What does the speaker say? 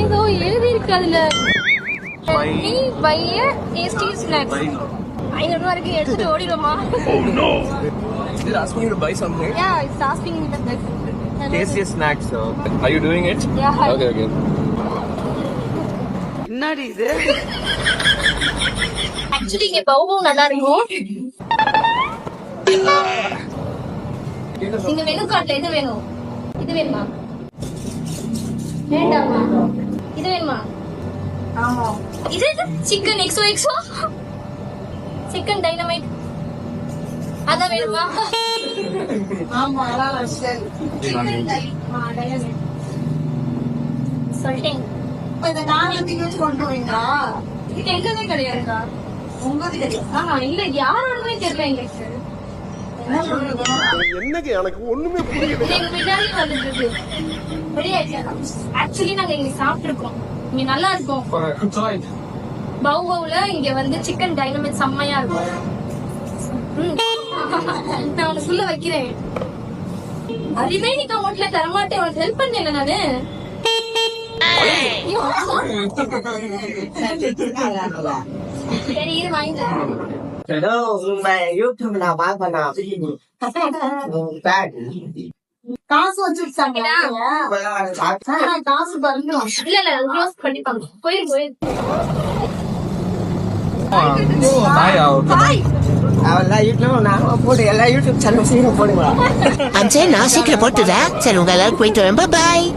ஏதோ எழுதி இருக்கு அதுல. பைய டேஸ்டி ஸ்நாக்ஸ். 500 ரூபாய் இருக்கு, எடுத்துட்டு ஓடிடுமா? Is it asking you to buy something? Yeah, it's asking me that. Tastiest snacks. Are you doing it? Yeah. Okay. என்னடி இது? ஆக்சுவலி இங்க பவுவும் நல்லா இருக்கும். நீங்க மெனு கார்ட்ல எது வேணும்? இது வேணுமா? வேண்டாமா? இது வேணுமா? ஆமா. இது சிக்கன் XOXO, சிக்கன் டைனமைட், அத வேணுமா? ஆமா, அதான் சரி. சிக்கன் டைனமைட் சொல்லிட்டேன். இத நான் எதுக்கு கொண்டு வரீங்களா? இது எங்கதே கிடையாதுடா. உங்களுக்கு தெரியும். இல்ல யாரோடவே தெரியல எங்களுக்கு. என்னங்க எனக்கு ஒண்ணுமே புரியல. எங்க பின்னாடி வந்துட்டு இருக்கு. ஆக்சுவலி நாங்க இங்க சாப்பிட்டுருக்கோம். இங்க நல்லா இருக்கும். பவுல இங்க வந்து சிக்கன் டைனமைட் செம்மையா இருக்கும். நான் உனக்குள்ள வைக்கிறேன். அதுவே நீ கமோட்ல தரமாட்டேன். உனக்கு ஹெல்ப் பண்ணல நானு. சரி இது வாங்க. யூடியூப்ல பாப்பனா காசு வச்சிருக்காங்களா? காசு பாருங்க. இல்ல க்ளோஸ் பண்ணிப்பாங்க. போயிரு. அவெல்லாம் யூடியூப் நான் போட்டு எல்லா யூடியூப் சேனல் சீக்கிரம் போடுவா. நான் சீக்கிரம் போட்டுறேன். சரி, உங்க எல்லாரும் போயிட்டு வரேன். பாய்.